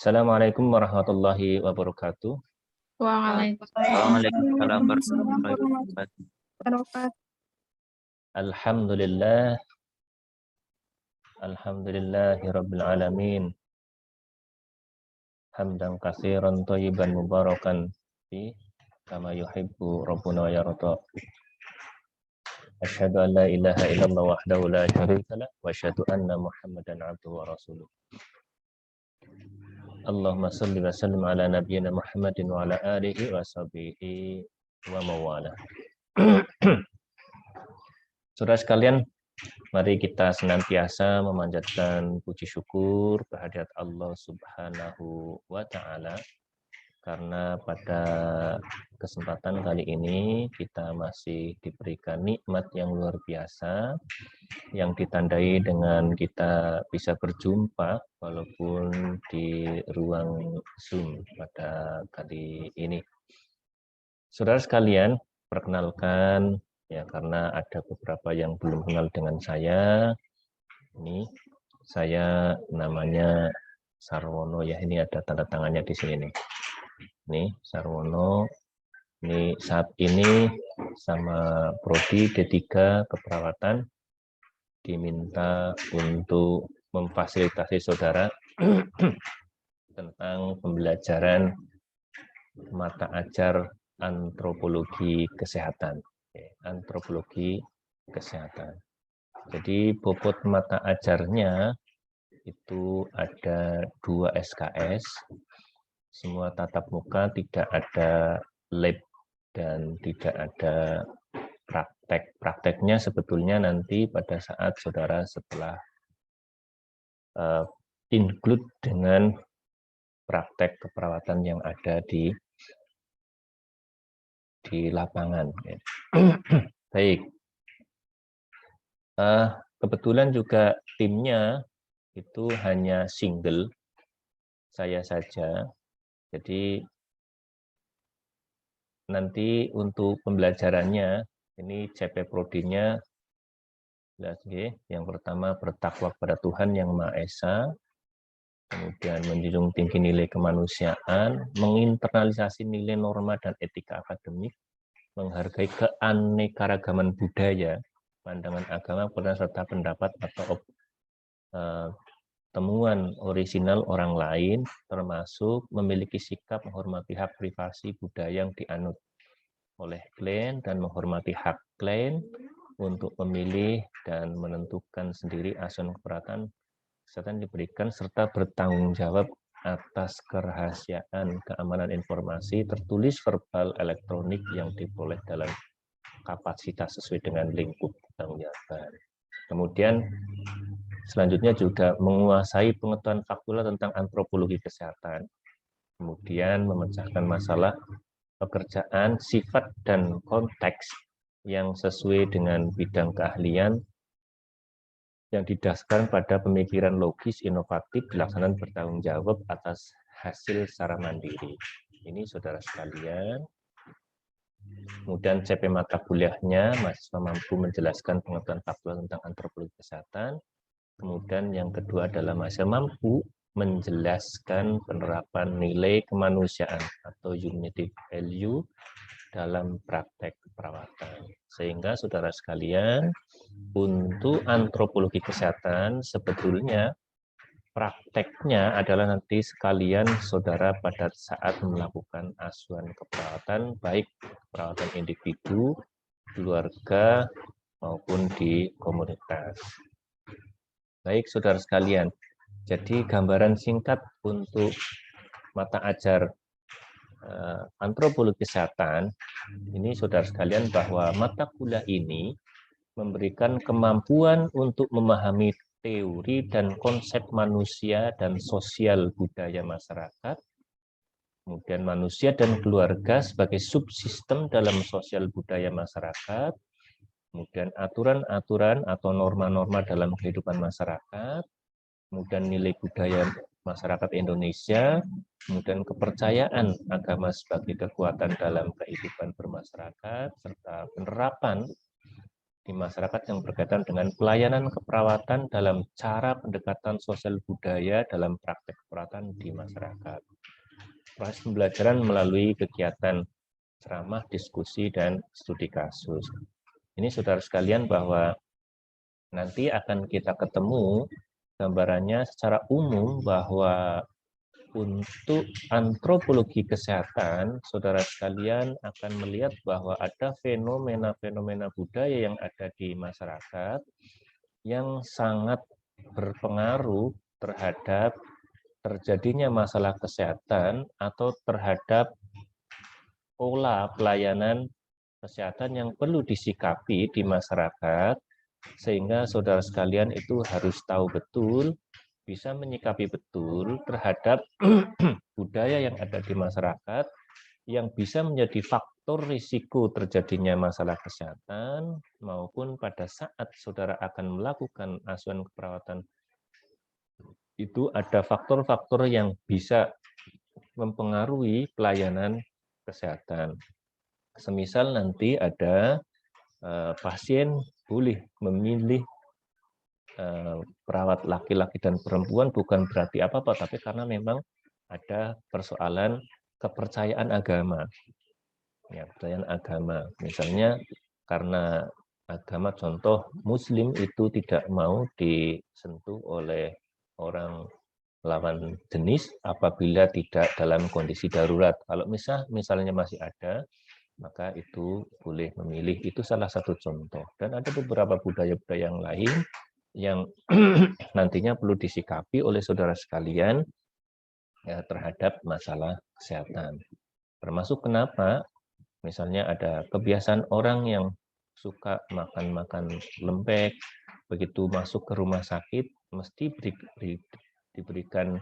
Assalamualaikum warahmatullahi wabarakatuh. Waalaikumsalam warahmatullahi wabarakatuh. Alhamdulillahi rabbil alamin. Hamdan katsiran thayyiban mubarakan fi kama yuhibbu rabbuna wa yarda. Asyhadu an la ilaha illallah wahdahu la syarika lah wa asyhadu anna Muhammadan abduhu wa rasuluh. Allahumma shalli wa sallim ala nabiyyina Muhammadin wa ala alihi wa sahbihi wa mawala. Saudara sekalian, mari kita senantiasa memanjatkan puji syukur kehadirat Allah Subhanahu wa taala karena pada kesempatan kali ini kita masih diberikan nikmat yang luar biasa yang ditandai dengan kita bisa berjumpa walaupun di ruang Zoom pada kali ini. Saudara sekalian, perkenalkan ya karena ada beberapa yang belum kenal dengan saya. Ini saya namanya Sarwono ya, ini ada tanda tangannya di sini nih. Ini Sarwono. Ini saat ini sama prodi D3 keperawatan diminta untuk memfasilitasi saudara tentang pembelajaran mata ajar antropologi kesehatan. Antropologi kesehatan. Jadi bobot mata ajarnya itu ada 2 SKS. Semua tatap muka, tidak ada lab dan tidak ada praktek. Prakteknya sebetulnya nanti pada saat saudara setelah include dengan praktek keperawatan yang ada di lapangan. Baik. Kebetulan juga timnya itu hanya single, saya saja. Jadi nanti untuk pembelajarannya, ini CP Prodinya, yang pertama bertakwa kepada Tuhan Yang Maha Esa, kemudian menjunjung tinggi nilai kemanusiaan, menginternalisasi nilai norma dan etika akademik, menghargai keanekaragaman budaya, pandangan agama, serta pendapat atau temuan orisinal orang lain, termasuk memiliki sikap menghormati hak privasi budaya yang dianut oleh klien dan menghormati hak klien untuk memilih dan menentukan sendiri asuhan keperawatan kesehatan diberikan serta bertanggung jawab atas kerahasiaan keamanan informasi tertulis verbal elektronik yang diperoleh dalam kapasitas sesuai dengan lingkup tanggungjawab. Kemudian selanjutnya juga menguasai pengetahuan faktual tentang antropologi kesehatan. Kemudian memecahkan masalah pekerjaan, sifat, dan konteks yang sesuai dengan bidang keahlian yang didasarkan pada pemikiran logis, inovatif, dilaksanakan bertanggung jawab atas hasil secara mandiri. Ini saudara sekalian. Kemudian CP mata kuliahnya, mahasiswa mampu menjelaskan pengetahuan faktual tentang antropologi kesehatan. Kemudian yang kedua adalah mahasiswa mampu menjelaskan penerapan nilai kemanusiaan atau humanity value dalam praktek keperawatan. Sehingga saudara sekalian, untuk antropologi kesehatan sebetulnya prakteknya adalah nanti sekalian saudara pada saat melakukan asuhan keperawatan, baik perawatan individu, keluarga, maupun di komunitas. Baik saudara sekalian, jadi gambaran singkat untuk mata ajar antropologi kesehatan, ini saudara sekalian bahwa mata kuliah ini memberikan kemampuan untuk memahami teori dan konsep manusia dan sosial budaya masyarakat, kemudian manusia dan keluarga sebagai subsistem dalam sosial budaya masyarakat, kemudian aturan-aturan atau norma-norma dalam kehidupan masyarakat, kemudian nilai budaya masyarakat Indonesia, kemudian kepercayaan agama sebagai kekuatan dalam kehidupan bermasyarakat, serta penerapan di masyarakat yang berkaitan dengan pelayanan keperawatan dalam cara pendekatan sosial budaya dalam praktek keperawatan di masyarakat. Proses pembelajaran melalui kegiatan ceramah, diskusi, dan studi kasus. Ini saudara sekalian bahwa nanti akan kita ketemu gambarannya secara umum bahwa untuk antropologi kesehatan, saudara sekalian akan melihat bahwa ada fenomena-fenomena budaya yang ada di masyarakat yang sangat berpengaruh terhadap terjadinya masalah kesehatan atau terhadap pola pelayanan kesehatan yang perlu disikapi di masyarakat, sehingga saudara sekalian itu harus tahu betul, bisa menyikapi betul terhadap budaya yang ada di masyarakat yang bisa menjadi faktor risiko terjadinya masalah kesehatan maupun pada saat saudara akan melakukan asuhan keperawatan itu ada faktor-faktor yang bisa mempengaruhi pelayanan kesehatan. Semisal nanti ada pasien boleh memilih perawat laki-laki dan perempuan bukan berarti apa-apa, tapi karena memang ada persoalan kepercayaan agama. Ya, kepercayaan agama. Misalnya karena agama contoh Muslim itu tidak mau disentuh oleh orang lawan jenis apabila tidak dalam kondisi darurat. Kalau misalnya masih ada, maka itu boleh memilih. Itu salah satu contoh. Dan ada beberapa budaya-budaya yang lain yang nantinya perlu disikapi oleh saudara sekalian ya, terhadap masalah kesehatan. Termasuk kenapa misalnya ada kebiasaan orang yang suka makan-makan lembek, begitu masuk ke rumah sakit mesti diberikan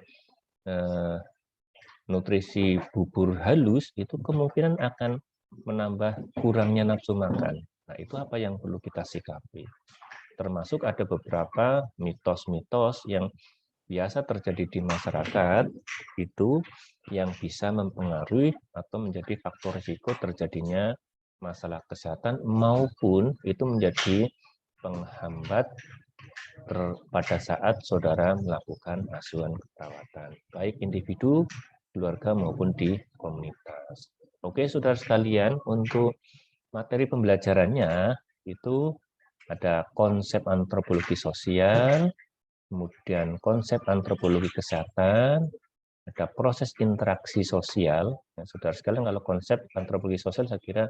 nutrisi bubur halus, itu kemungkinan akan menambah kurangnya nafsu makan. Nah, itu apa yang perlu kita sikapi. Termasuk ada beberapa mitos-mitos yang biasa terjadi di masyarakat itu yang bisa mempengaruhi atau menjadi faktor risiko terjadinya masalah kesehatan maupun itu menjadi penghambat pada saat saudara melakukan asuhan keperawatan, baik individu, keluarga maupun di komunitas. Oke, saudara sekalian, untuk materi pembelajarannya itu ada konsep antropologi sosial, kemudian konsep antropologi kesehatan, ada proses interaksi sosial. Ya, saudara sekalian, kalau konsep antropologi sosial saya kira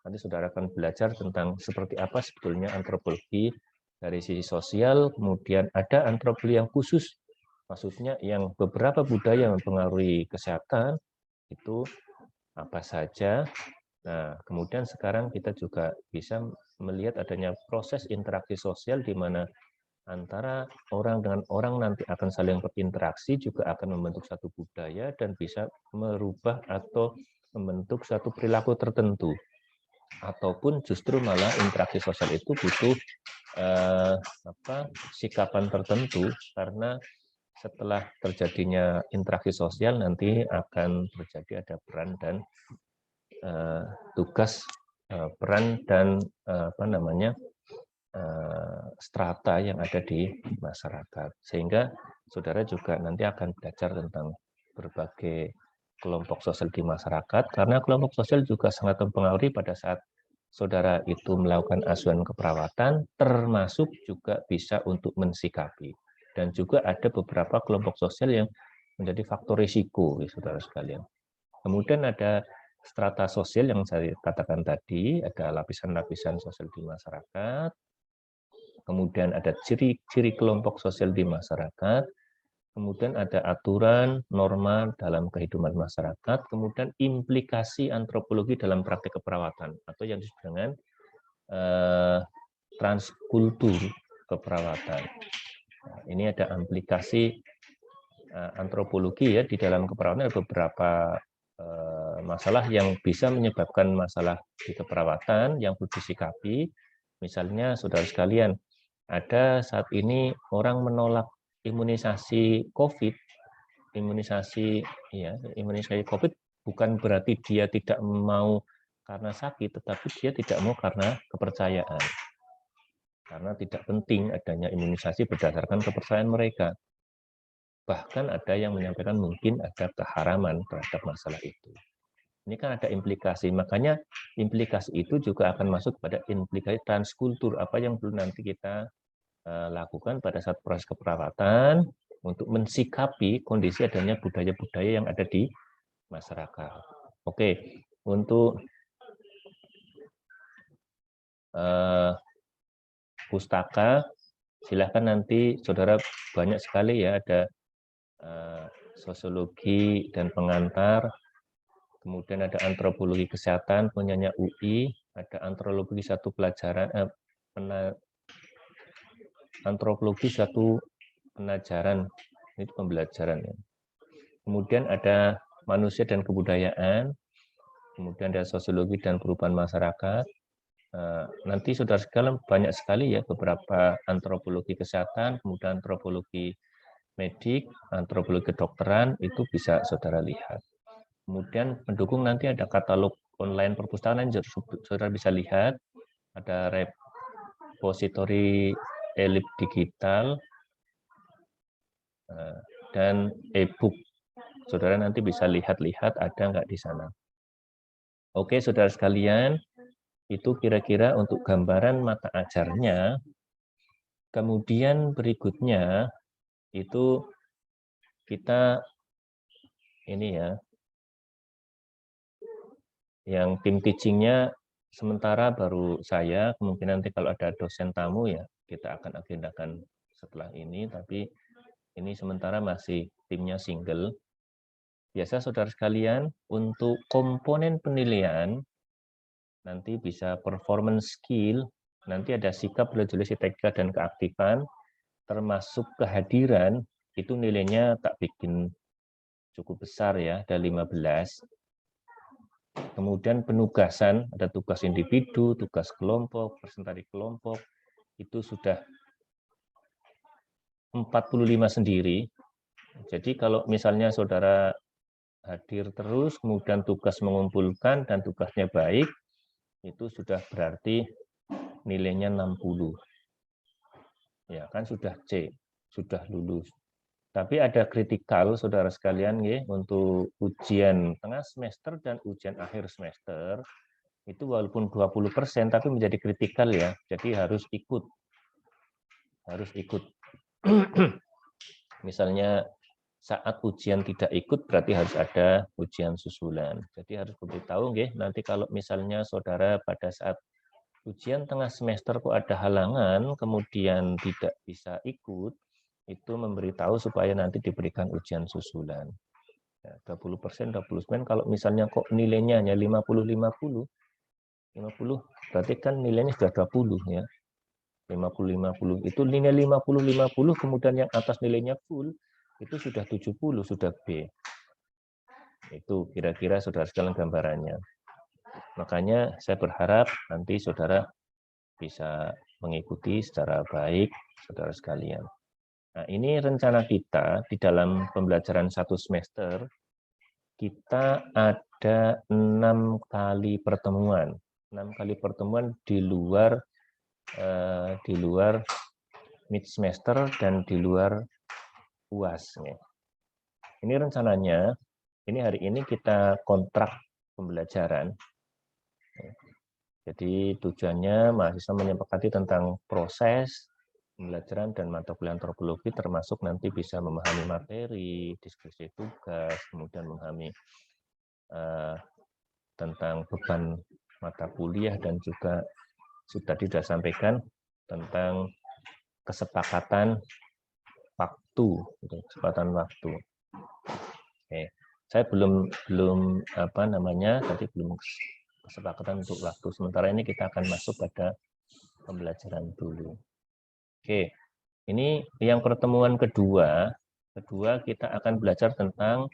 nanti saudara akan belajar tentang seperti apa sebetulnya antropologi dari sisi sosial, kemudian ada antropologi yang khusus, maksudnya yang beberapa budaya mempengaruhi kesehatan, itu apa saja. Nah, kemudian sekarang kita juga bisa melihat adanya proses interaksi sosial di mana antara orang dengan orang nanti akan saling berinteraksi, juga akan membentuk satu budaya dan bisa merubah atau membentuk satu perilaku tertentu. Ataupun justru malah interaksi sosial itu butuh sikapan tertentu, karena setelah terjadinya interaksi sosial nanti akan terjadi ada peran dan tugas peran dan strata yang ada di masyarakat, sehingga saudara juga nanti akan belajar tentang berbagai kelompok sosial di masyarakat, karena kelompok sosial juga sangat mempengaruhi pada saat saudara itu melakukan asuhan keperawatan, termasuk juga bisa untuk mensikapi. Dan juga ada beberapa kelompok sosial yang menjadi faktor risiko, saudara sekalian. Kemudian ada strata sosial yang saya katakan tadi, ada lapisan-lapisan sosial di masyarakat, kemudian ada ciri-ciri kelompok sosial di masyarakat, kemudian ada aturan, norma dalam kehidupan masyarakat, kemudian implikasi antropologi dalam praktik keperawatan, atau yang disebut dengan transkultur keperawatan. Nah, ini ada implikasi antropologi ya di dalam keperawatan, ada beberapa masalah yang bisa menyebabkan masalah di keperawatan yang perlu disikapi. Misalnya, saudara sekalian, ada saat ini orang menolak imunisasi COVID. Imunisasi COVID bukan berarti dia tidak mau karena sakit, tetapi dia tidak mau karena kepercayaan. Karena tidak penting adanya imunisasi berdasarkan kepercayaan mereka. Bahkan ada yang menyampaikan mungkin ada keharaman terhadap masalah itu. Ini kan ada implikasi, makanya implikasi itu juga akan masuk pada implikasi transkultur, apa yang perlu nanti kita lakukan pada saat proses keperawatan untuk mensikapi kondisi adanya budaya-budaya yang ada di masyarakat. Oke, untuk pustaka, silahkan nanti saudara banyak sekali ya, ada sosiologi dan pengantar, kemudian ada antropologi kesehatan punyanya UI, ada antropologi satu pelajaran, antropologi satu penajaran, itu pembelajaran ya. Kemudian ada manusia dan kebudayaan, kemudian ada sosiologi dan perubahan masyarakat. Nanti saudara sekalian banyak sekali ya beberapa antropologi kesehatan, kemudian antropologi medik, antropologi kedokteran, itu bisa saudara lihat. Kemudian pendukung nanti ada katalog online perpustakaan yang saudara bisa lihat, ada repositori elip digital, dan e-book. Saudara nanti bisa lihat-lihat ada nggak di sana. Oke, saudara sekalian, itu kira-kira untuk gambaran mata ajarnya. Kemudian berikutnya itu kita ini ya, yang tim teachingnya sementara baru saya, kemungkinan nanti kalau ada dosen tamu ya kita akan agendakan setelah ini, tapi ini sementara masih timnya single. Biasa saudara sekalian, untuk komponen penilaian nanti bisa performance skill, nanti ada sikap, resolusi, teknik, dan keaktifan, termasuk kehadiran, itu nilainya tak bikin cukup besar ya, ada 15. Kemudian penugasan, ada tugas individu, tugas kelompok, presentasi kelompok, itu sudah 45 sendiri. Jadi kalau misalnya saudara hadir terus, kemudian tugas mengumpulkan dan tugasnya baik, itu sudah berarti nilainya 60. Ya kan sudah C, sudah lulus. Tapi ada kritikal, saudara sekalian, ya, untuk ujian tengah semester dan ujian akhir semester, itu walaupun 20%, tapi menjadi kritikal ya, jadi harus ikut. Harus ikut. Misalnya saat ujian tidak ikut, berarti harus ada ujian susulan. Jadi harus beritahu, ya, nanti kalau misalnya saudara pada saat ujian tengah semester kok ada halangan, kemudian tidak bisa ikut, itu memberitahu supaya nanti diberikan ujian susulan. Ya, 20%, 20%, kalau misalnya kok nilainya hanya 50-50, berarti kan nilainya sudah 20 ya. 50-50, itu nilai 50-50, kemudian yang atas nilainya full, itu sudah 70, sudah B. Itu kira-kira saudara sekalian gambarannya. Makanya saya berharap nanti saudara bisa mengikuti secara baik, saudara sekalian. Nah, ini rencana kita di dalam pembelajaran 1 semester, kita ada 6 kali pertemuan. 6 kali pertemuan di luar mid semester dan di luar UAS. Ini rencananya, ini hari ini kita kontrak pembelajaran. Jadi tujuannya mahasiswa menyepakati tentang proses pembelajaran dan mata kuliah antropologi, termasuk nanti bisa memahami materi, diskusi tugas, kemudian memahami tentang beban mata kuliah, dan juga sudah disampaikan tentang kesepakatan waktu, kesepakatan waktu. Oke, saya belum tadi belum kesepakatan untuk waktu. Sementara ini kita akan masuk pada pembelajaran dulu. Oke, ini yang pertemuan kedua kita akan belajar tentang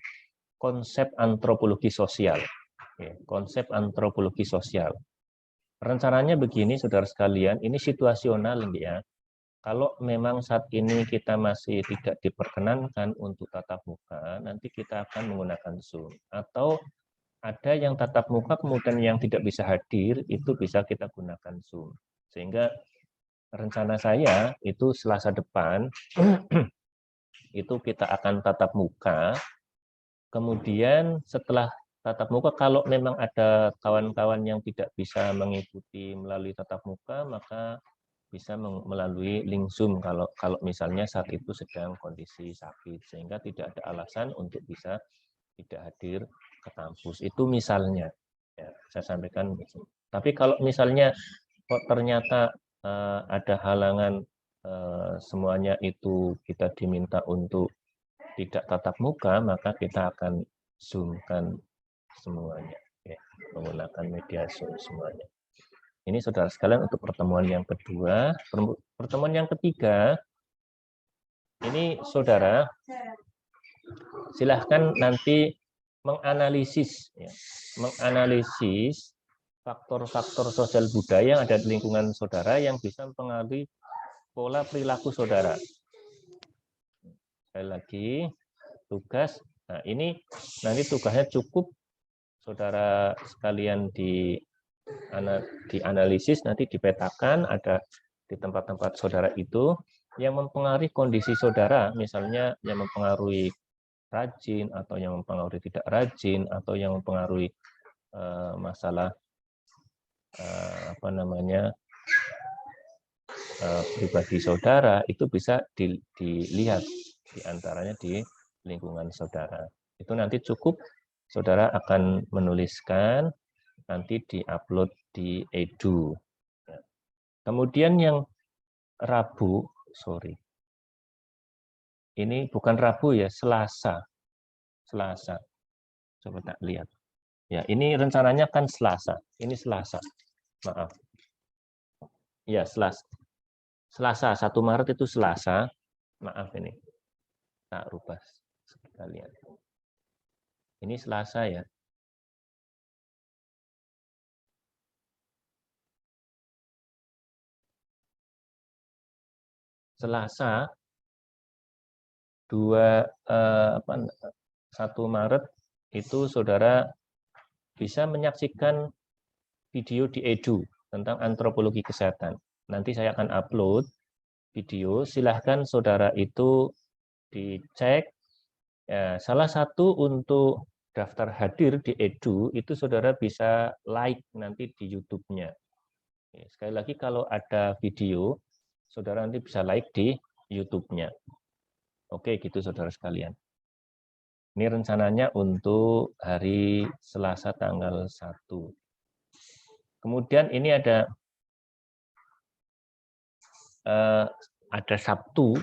konsep antropologi sosial. Konsep antropologi sosial. Rencananya begini, saudara sekalian, ini situasional ya. Kalau memang saat ini kita masih tidak diperkenankan untuk tatap muka, nanti kita akan menggunakan Zoom. Atau ada yang tatap muka kemudian yang tidak bisa hadir, itu bisa kita gunakan Zoom. Sehingga rencana saya itu Selasa depan itu kita akan tatap muka. Kemudian setelah tatap muka, kalau memang ada kawan-kawan yang tidak bisa mengikuti melalui tatap muka, maka bisa melalui link Zoom kalau misalnya saat itu sedang kondisi sakit, sehingga tidak ada alasan untuk bisa tidak hadir ke kampus. Itu misalnya, ya, saya sampaikan. Tapi kalau misalnya kok ternyata ada halangan, semuanya itu kita diminta untuk tidak tatap muka, maka kita akan Zoom-kan semuanya, ya, menggunakan media Zoom semuanya. Ini saudara sekalian untuk pertemuan yang kedua. Pertemuan yang ketiga, ini saudara silahkan nanti menganalisis, ya, menganalisis faktor-faktor sosial budaya yang ada di lingkungan saudara yang bisa mempengaruhi pola perilaku saudara. Sekali lagi, tugas. Nah, ini nanti tugasnya cukup saudara sekalian dianalisis, nanti dipetakan ada di tempat-tempat saudara itu yang mempengaruhi kondisi saudara, misalnya yang mempengaruhi rajin atau yang mempengaruhi tidak rajin atau yang mempengaruhi masalah pribadi saudara, itu bisa dilihat diantaranya di lingkungan saudara. Itu nanti cukup saudara akan menuliskan, nanti diupload di Edu. Kemudian yang Rabu, ini bukan Rabu ya, Selasa. Coba tak lihat. Ya, ini rencananya kan Selasa. Ini Selasa. Maaf. Ya, Selasa. 1 Maret itu Selasa. Maaf ini. Tak rubah sekalian. Ini Selasa ya. Selasa 1 Maret itu saudara bisa menyaksikan video di Edu tentang antropologi kesehatan. Nanti saya akan upload video, silahkan saudara itu dicek. Ya, salah satu untuk daftar hadir di Edu itu saudara bisa like nanti di YouTube-nya. Sekali lagi kalau ada video, saudara nanti bisa like di YouTube-nya. Oke, gitu saudara sekalian. Ini rencananya untuk hari Selasa tanggal 1. Kemudian ini ada Sabtu.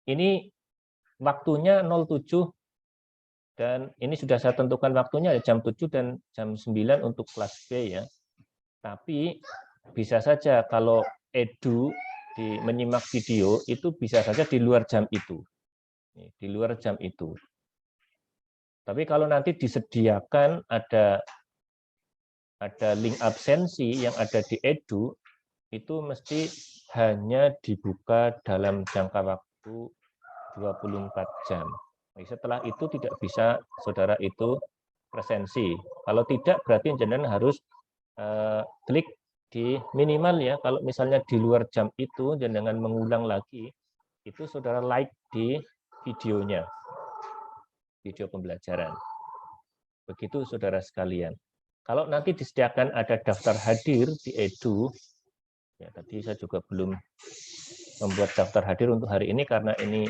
Ini waktunya 07 dan ini sudah saya tentukan waktunya ada jam 7 dan jam 9 untuk kelas B ya. Tapi bisa saja kalau Edu menyimak video itu bisa saja di luar jam itu. Di luar jam itu. Tapi kalau nanti disediakan ada link absensi yang ada di Edu, itu mesti hanya dibuka dalam jangka waktu 24 jam. Setelah itu tidak bisa saudara itu presensi. Kalau tidak berarti jenengan harus klik di minimal ya. Kalau misalnya di luar jam itu jenengan mengulang lagi, itu saudara like di videonya, video pembelajaran. Begitu saudara sekalian. Kalau nanti disediakan ada daftar hadir di Edu, ya tadi saya juga belum membuat daftar hadir untuk hari ini karena ini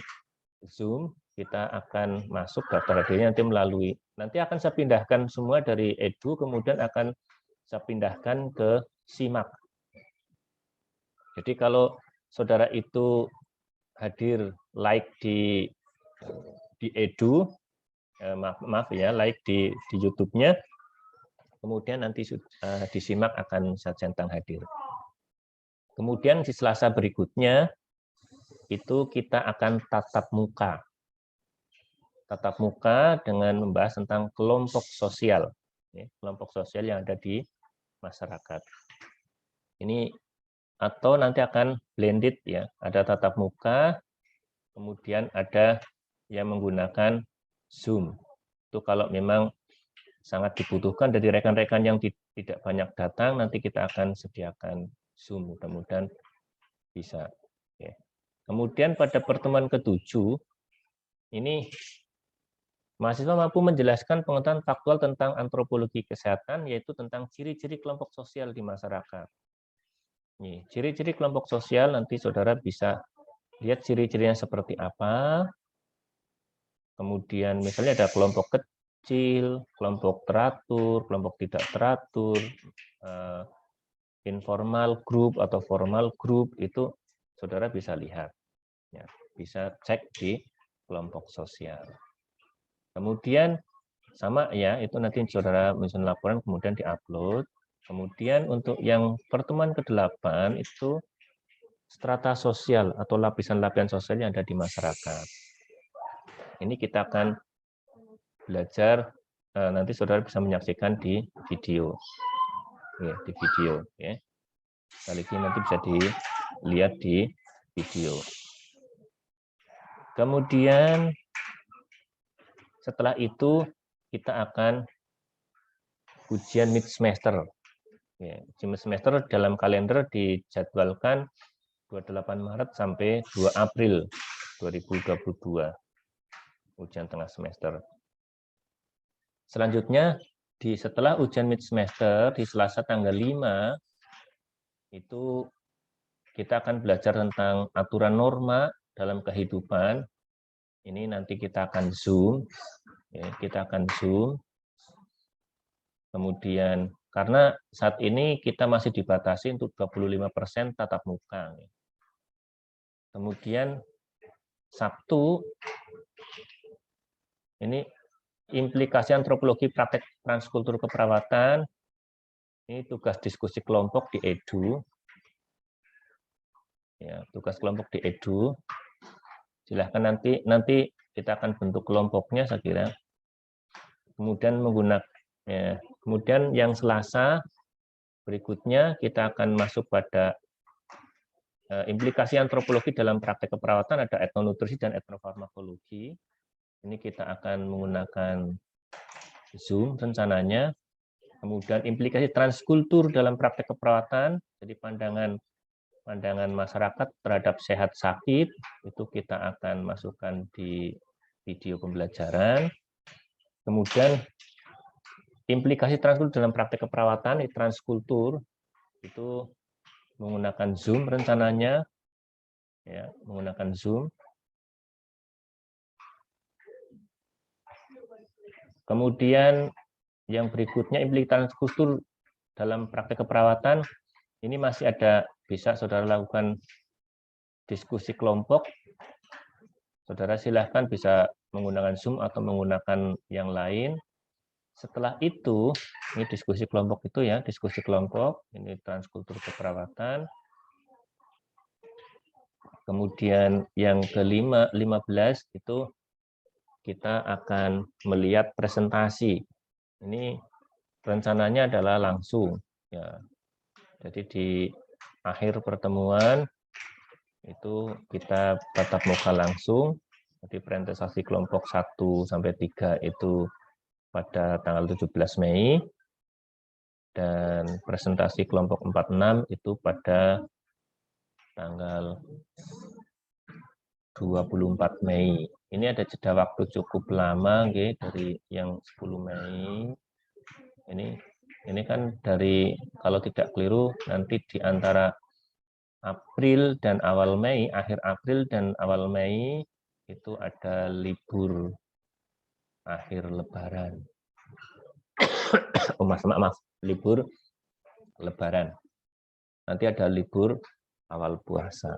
Zoom, kita akan masuk daftar hadirnya nanti akan saya pindahkan semua dari Edu, kemudian akan saya pindahkan ke SIMAK. Jadi kalau saudara itu hadir like di Edu, maaf ya, like di YouTube-nya, kemudian nanti di SIMAK akan saya centang hadir. Kemudian di Selasa berikutnya, itu kita akan tatap muka. Tatap muka dengan membahas tentang kelompok sosial. Kelompok sosial yang ada di masyarakat. Ini atau nanti akan blended ya. Ada tatap muka, kemudian ada yang menggunakan Zoom. Itu kalau memang sangat dibutuhkan dari rekan-rekan yang tidak banyak datang, nanti kita akan sediakan Zoom. Mudah-mudahan bisa. Oke. Kemudian pada pertemuan ke-7, ini mahasiswa mampu menjelaskan pengetahuan faktual tentang antropologi kesehatan, yaitu tentang ciri-ciri kelompok sosial di masyarakat. Nih, ciri-ciri kelompok sosial nanti saudara bisa lihat ciri-cirinya seperti apa. Kemudian misalnya ada kelompok kecil, kelompok teratur, kelompok tidak teratur, informal group atau formal group, itu saudara bisa lihat. Ya, bisa cek di kelompok sosial. Kemudian sama ya, itu nanti saudara menyusun laporan kemudian diupload. Kemudian untuk yang pertemuan ke-8 itu strata sosial atau lapisan-lapisan sosial yang ada di masyarakat. Ini kita akan belajar, nanti saudara bisa menyaksikan di video. Ya, di video. Ya. Kali ini nanti bisa dilihat di video. Kemudian setelah itu kita akan ujian mid semester. Ya, ujian mid semester dalam kalender dijadwalkan 28 Maret sampai 2 April 2022. Ujian tengah semester. Selanjutnya setelah ujian mid semester di Selasa tanggal 5 itu kita akan belajar tentang aturan norma dalam kehidupan. Ini nanti kita akan Zoom. Ya, kita akan Zoom. Kemudian karena saat ini kita masih dibatasi untuk 25% tatap muka. Kemudian Sabtu ini implikasi antropologi praktek transkultur keperawatan. Ini tugas diskusi kelompok di Edu. Ya, tugas kelompok di Edu. Silahkan nanti kita akan bentuk kelompoknya saya kira. Kemudian kemudian yang Selasa berikutnya kita akan masuk pada implikasi antropologi dalam praktek keperawatan, ada etnonutrisi dan etnofarmakologi. Ini kita akan menggunakan Zoom rencananya. Kemudian implikasi transkultur dalam praktek keperawatan, jadi pandangan masyarakat terhadap sehat sakit, itu kita akan masukkan di video pembelajaran. Kemudian implikasi transkultur dalam praktek keperawatan, transkultur, itu menggunakan Zoom rencananya, ya, menggunakan Zoom. Kemudian yang berikutnya implikasi transkultur dalam praktek keperawatan, ini masih ada, bisa saudara lakukan diskusi kelompok. Saudara silahkan bisa menggunakan Zoom atau menggunakan yang lain. Setelah itu, ini diskusi kelompok itu ya, diskusi kelompok, ini transkultur keperawatan. Kemudian yang ke-15 itu kita akan melihat presentasi. Ini rencananya adalah langsung. Ya. Jadi di akhir pertemuan itu kita tatap muka langsung. Jadi presentasi kelompok 1 sampai 3 itu pada tanggal 17 Mei. Dan presentasi kelompok 46 itu pada tanggal 24 Mei. Ini ada jeda waktu cukup lama dari yang 10 Mei. Ini kan dari, kalau tidak keliru nanti di antara April dan awal Mei, akhir April dan awal Mei itu ada libur akhir Lebaran. Maaf, libur Lebaran. Nanti ada libur awal puasa.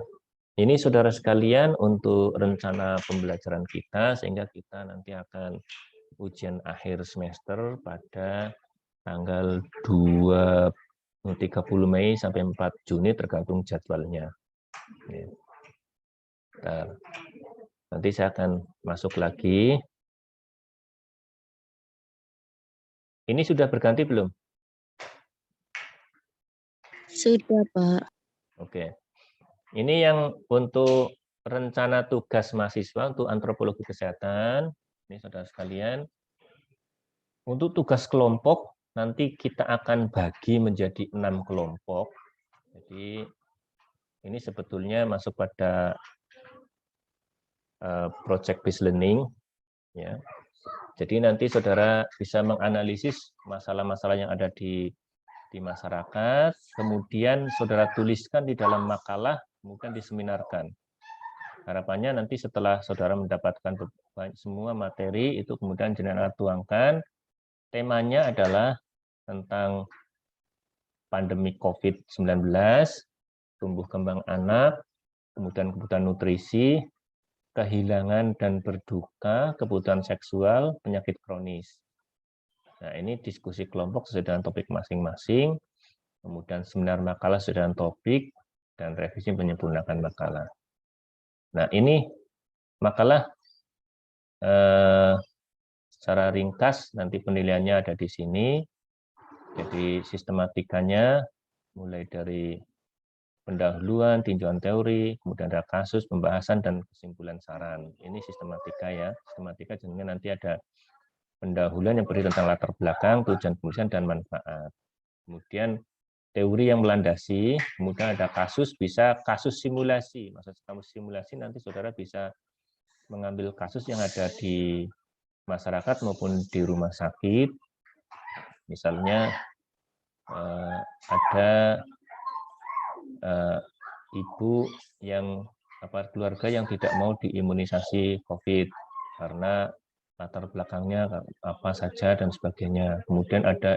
Ini saudara sekalian untuk rencana pembelajaran kita, sehingga kita nanti akan ujian akhir semester pada tanggal 30 Mei sampai 4 Juni tergantung jadwalnya. Bentar. Nanti saya akan masuk lagi. Ini sudah berganti belum? Sudah, Pak. Oke. Ini yang untuk rencana tugas mahasiswa untuk antropologi kesehatan. Ini saudara sekalian. Untuk tugas kelompok, nanti kita akan bagi menjadi 6 kelompok. Jadi ini sebetulnya masuk pada project based learning, ya. Jadi nanti saudara bisa menganalisis masalah-masalah yang ada di masyarakat, kemudian saudara tuliskan di dalam makalah, kemudian diseminarkan. Harapannya nanti setelah saudara mendapatkan semua materi itu kemudian jenengan tuangkan, temanya adalah tentang pandemi COVID-19, tumbuh kembang anak, kemudian kebutuhan nutrisi, kehilangan dan berduka, kebutuhan seksual, penyakit kronis. Nah, ini diskusi kelompok sesuai dengan topik masing-masing, kemudian seminar makalah sesuai dengan topik, dan revisi penyempurnakan makalah. Nah, ini makalah secara ringkas, nanti penilaiannya ada di sini. Jadi sistematikanya mulai dari pendahuluan, tinjauan teori, kemudian ada kasus, pembahasan, dan kesimpulan saran. Ini sistematika ya. Sistematika jenenge nanti ada pendahuluan yang berdiri tentang latar belakang, tujuan penulisan, dan manfaat. Kemudian teori yang melandasi, kemudian ada kasus, bisa kasus simulasi. Maksud kasus simulasi nanti saudara bisa mengambil kasus yang ada di masyarakat maupun di rumah sakit. Misalnya ada ibu yang keluarga yang tidak mau diimunisasi COVID karena latar belakangnya apa saja dan sebagainya. Kemudian ada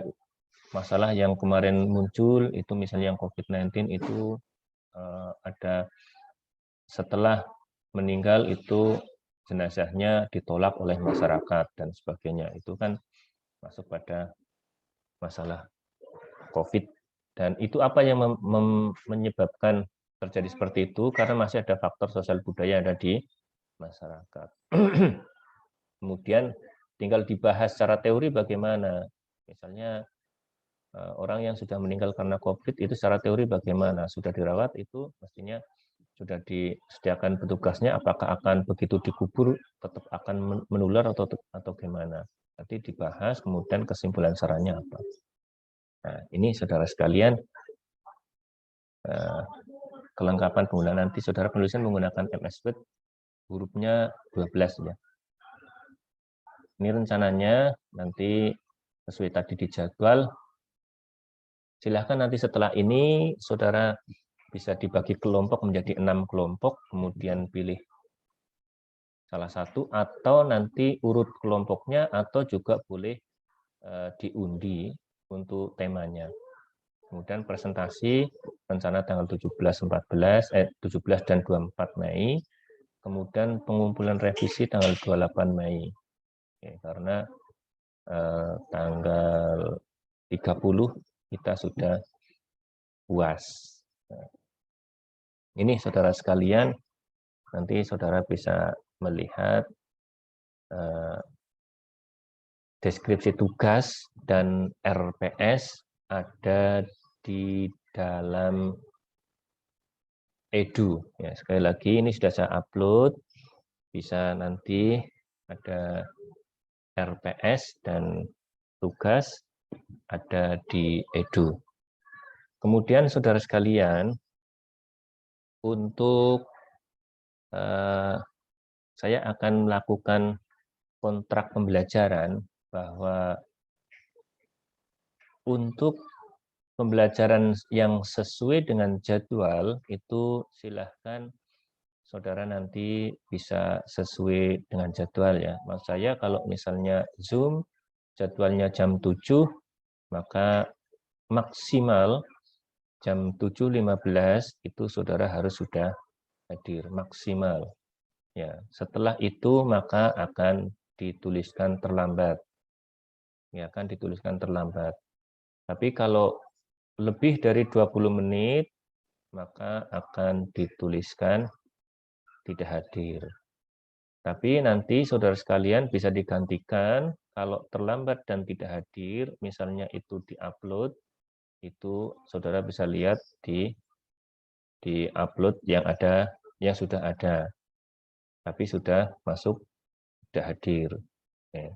masalah yang kemarin muncul itu misalnya yang COVID-19 itu ada setelah meninggal itu jenazahnya ditolak oleh masyarakat dan sebagainya. Itu kan masuk pada masalah COVID. Dan itu apa yang menyebabkan terjadi seperti itu? Karena masih ada faktor sosial budaya yang ada di masyarakat. Kemudian tinggal dibahas secara teori bagaimana. Misalnya orang yang sudah meninggal karena COVID itu secara teori bagaimana? Sudah dirawat itu mestinya sudah disediakan petugasnya, apakah akan begitu dikubur tetap akan menular atau gimana? Nanti dibahas, kemudian kesimpulan sarannya apa. Nah, ini saudara sekalian, kelengkapan penggunaan nanti saudara penulisan menggunakan MS Word, hurufnya 12 ya. Ini rencananya nanti sesuai tadi di jadwal. Silahkan nanti setelah ini saudara bisa dibagi kelompok menjadi 6 kelompok, kemudian pilih salah satu atau nanti urut kelompoknya atau juga boleh diundi untuk temanya. Kemudian presentasi rencana tanggal 17 dan 24 Mei. Kemudian pengumpulan revisi tanggal 28 Mei. Oke, karena tanggal 30 kita sudah UAS. Nah, ini saudara sekalian, nanti saudara bisa melihat deskripsi tugas dan RPS ada di dalam Edu. Ya, sekali lagi ini sudah saya upload, bisa nanti ada RPS dan tugas ada di Edu. Kemudian saudara sekalian, untuk saya akan melakukan kontrak pembelajaran bahwa untuk pembelajaran yang sesuai dengan jadwal itu silahkan saudara nanti bisa sesuai dengan jadwal ya. Maksud saya kalau misalnya Zoom jadwalnya jam 7, maka maksimal jam 7.15 itu saudara harus sudah hadir maksimal. Ya, setelah itu maka akan dituliskan terlambat. Ya, akan dituliskan terlambat. Tapi kalau lebih dari 20 menit maka akan dituliskan tidak hadir. Tapi nanti saudara sekalian bisa digantikan kalau terlambat dan tidak hadir, misalnya itu diupload, itu saudara bisa lihat di upload yang sudah ada. Tapi sudah masuk, sudah hadir. Oke.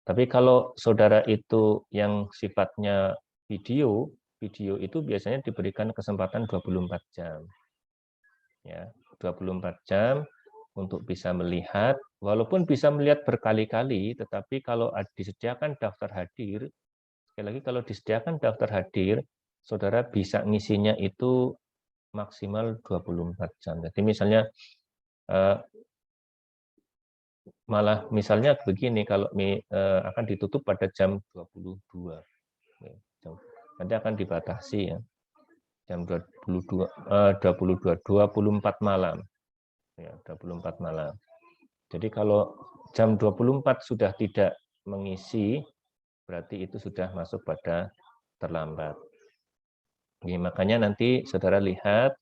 Tapi kalau saudara itu yang sifatnya video, video itu biasanya diberikan kesempatan 24 jam. Ya, 24 jam untuk bisa melihat, walaupun bisa melihat berkali-kali, tetapi kalau disediakan daftar hadir, sekali lagi kalau disediakan daftar hadir, saudara bisa ngisinya itu maksimal 24 jam. Jadi misalnya malah misalnya begini, kalau akan ditutup pada jam 22. Nanti akan dibatasi ya. Jam 24 malam. Ya, 24 malam. Jadi kalau jam 24 sudah tidak mengisi, berarti itu sudah masuk pada terlambat. Jadi, makanya nanti saudara lihat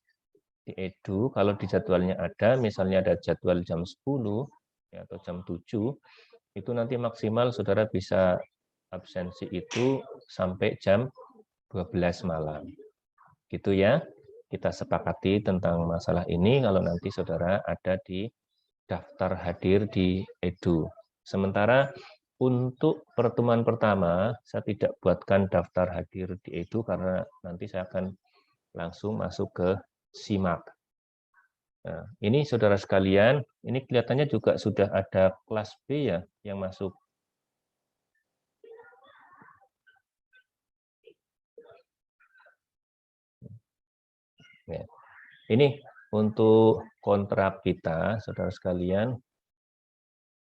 di Edu, kalau di jadwalnya ada, misalnya ada jadwal jam 10 ya, atau jam 7, itu nanti maksimal saudara bisa absensi itu sampai jam 12 malam. Gitu ya. Kita sepakati tentang masalah ini kalau nanti saudara ada di daftar hadir di Edu. Sementara untuk pertemuan pertama, saya tidak buatkan daftar hadir di Edu karena nanti saya akan langsung masuk ke SIMAK. Nah, ini saudara sekalian, ini kelihatannya juga sudah ada kelas B ya yang masuk. Ya. Ini untuk kontrak kita, saudara sekalian,